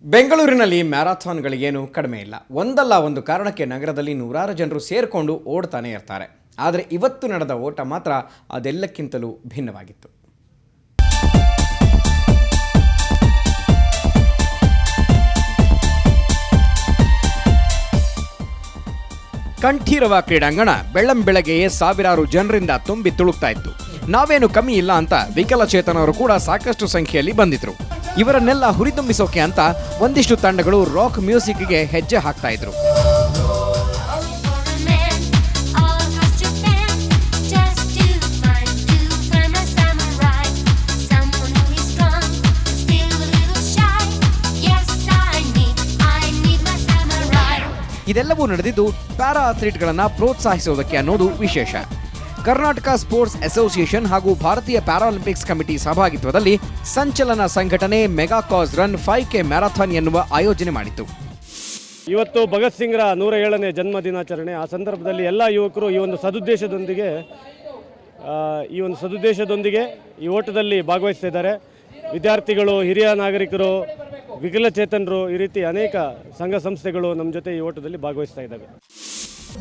ಬೆಂಗಳೂರಿನಲ್ಲಿ ಮ್ಯಾರಥಾನ್ಗಳಿಗೇನು ಕಡಿಮೆ ಇಲ್ಲ. ಒಂದಲ್ಲ ಒಂದು ಕಾರಣಕ್ಕೆ ನಗರದಲ್ಲಿ ನೂರಾರು ಜನರು ಸೇರಿಕೊಂಡು ಓಡ್ತಾನೆ ಇರ್ತಾರೆ. ಆದರೆ ಇವತ್ತು ನಡೆದ ಓಟ ಮಾತ್ರ ಅದೆಲ್ಲಕ್ಕಿಂತಲೂ ಭಿನ್ನವಾಗಿತ್ತು. ಕಂಠೀರವ ಕ್ರೀಡಾಂಗಣ ಬೆಳ್ಳಂಬೆಳಗ್ಗೆಯೇ ಸಾವಿರಾರು ಜನರಿಂದ ತುಂಬಿ ತುಳುಕ್ತಾ ಇತ್ತು. ನಾವೇನು ಕಮ್ಮಿ ಇಲ್ಲ ಅಂತ ವಿಕಲಚೇತನರು ಕೂಡ ಸಾಕಷ್ಟು ಸಂಖ್ಯೆಯಲ್ಲಿ ಬಂದಿದ್ರು. ಇವರನ್ನೆಲ್ಲ ಹುರಿದುಂಬಿಸೋಕೆ ಅಂತ ಒಂದಿಷ್ಟು ತಂಡಗಳು ರಾಕ್ ಮ್ಯೂಸಿಕ್ಗೆ ಹೆಜ್ಜೆ ಹಾಕ್ತಾ ಇದ್ರು. ಇದೆಲ್ಲವೂ ನಡೆದಿದ್ದು ಪ್ಯಾರಾ ಅಥ್ಲೀಟ್ಗಳನ್ನು ಪ್ರೋತ್ಸಾಹಿಸುವುದಕ್ಕೆ ಅನ್ನೋದು ವಿಶೇಷ. ಕರ್ನಾಟಕ ಸ್ಪೋರ್ಟ್ಸ್ ಅಸೋಸಿಯೇಷನ್ ಹಾಗೂ ಭಾರತೀಯ ಪ್ಯಾರಾಲಿಂಪಿಕ್ಸ್ ಕಮಿಟಿ ಸಹಭಾಗಿತ್ವದಲ್ಲಿ ಸಂಚಲನ ಸಂಘಟನೆ ಮೆಗಾ ಕಾಸ್ ರನ್ 5K ಮ್ಯಾರಥಾನ್ ಎನ್ನುವ ಆಯೋಜನೆ ಮಾಡಿತ್ತು. ಇವತ್ತು ಭಗತ್ ಸಿಂಗ್ರ 107ನೇ ಜನ್ಮ ದಿನಾಚರಣೆ. ಆ ಸಂದರ್ಭದಲ್ಲಿ ಎಲ್ಲ ಯುವಕರು ಈ ಒಂದು ಸದುದ್ದೇಶದೊಂದಿಗೆ ಈ ಓಟದಲ್ಲಿ ಭಾಗವಹಿಸ್ತಾ ಇದ್ದಾರೆ. ವಿದ್ಯಾರ್ಥಿಗಳು, ಹಿರಿಯ ನಾಗರಿಕರು, ವಿಕಲಚೇತನರು, ಈ ರೀತಿ ಅನೇಕ ಸಂಘ ಸಂಸ್ಥೆಗಳು ನಮ್ಮ ಜೊತೆ ಈ ಓಟದಲ್ಲಿ ಭಾಗವಹಿಸ್ತಾ ಇದ್ದಾವೆ.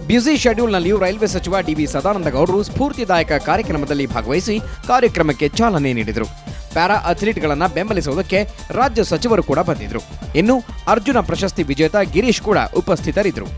ಬ್ಯುಸಿ ಶೆಡ್ಯೂಲ್ನಲ್ಲಿಯೂ ರೈಲ್ವೆ ಸಚಿವ ಡಿ.ವಿ. ಸದಾನಂದ ಗೌಡರು ಸ್ಫೂರ್ತಿದಾಯಕ ಕಾರ್ಯಕ್ರಮದಲ್ಲಿ ಭಾಗವಹಿಸಿ ಕಾರ್ಯಕ್ರಮಕ್ಕೆ ಚಾಲನೆ ನೀಡಿದರು. ಪ್ಯಾರಾ ಅಥ್ಲೀಟ್ಗಳನ್ನು ಬೆಂಬಲಿಸುವುದಕ್ಕೆ ರಾಜ್ಯ ಸಚಿವರು ಕೂಡ ಬಂದಿದ್ರು. ಇನ್ನು ಅರ್ಜುನ ಪ್ರಶಸ್ತಿ ವಿಜೇತ ಗಿರೀಶ್ ಕೂಡ ಉಪಸ್ಥಿತರಿದ್ದರು.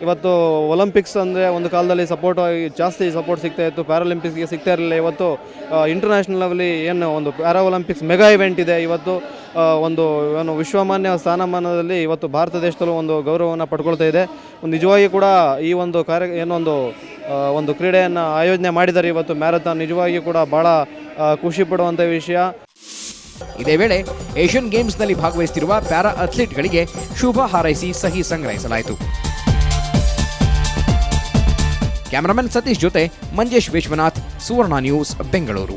ಇವತ್ತು ಒಲಿಂಪಿಕ್ಸ್ ಅಂದರೆ ಒಂದು ಕಾಲದಲ್ಲಿ ಜಾಸ್ತಿ ಸಪೋರ್ಟ್ ಸಿಗ್ತಾ ಇತ್ತು, ಪ್ಯಾರಾಲಿಂಪಿಕ್ಸ್ಗೆ ಸಿಗ್ತಾ ಇರಲಿಲ್ಲ. ಇವತ್ತು ಇಂಟರ್ನ್ಯಾಷನಲ್ ಲೆವೆಲಿ ಏನು ಒಂದು ಪ್ಯಾರಾ ಒಲಿಂಪಿಕ್ಸ್ ಮೆಗಾ ಇವೆಂಟ್ ಇದೆ. ಇವತ್ತು ಏನು ವಿಶ್ವಮಾನ್ಯ ಸ್ಥಾನಮಾನದಲ್ಲಿ ಇವತ್ತು ಭಾರತ ದೇಶದಲ್ಲೂ ಒಂದು ಗೌರವವನ್ನು ಪಡ್ಕೊಳ್ತಾ ಇದೆ. ನಿಜವಾಗಿ ಕೂಡ ಈ ಒಂದು ಒಂದು ಕ್ರೀಡೆಯನ್ನು ಆಯೋಜನೆ ಮಾಡಿದ್ದಾರೆ. ಇವತ್ತು ಮ್ಯಾರಥಾನ್ ನಿಜವಾಗಿ ಕೂಡ ಭಾಳ ಖುಷಿ ಪಡುವಂಥ ವಿಷಯ. ಇದೇ ವೇಳೆ ಏಷ್ಯನ್ ಗೇಮ್ಸ್ನಲ್ಲಿ ಭಾಗವಹಿಸುತ್ತಿರುವ ಪ್ಯಾರಾ ಅಥ್ಲೀಟ್ಗಳಿಗೆ ಶುಭ ಹಾರೈಸಿ ಸಹಿ ಸಂಗ್ರಹಿಸಲಾಯಿತು. ಕ್ಯಾಮರಾಮನ್ ಸತೀಶ್ ಜೊತೆ ಮಂಜೇಶ್ ವಿಶ್ವನಾಥ್, ಸುವರ್ಣ ನ್ಯೂಸ್, ಬೆಂಗಳೂರು.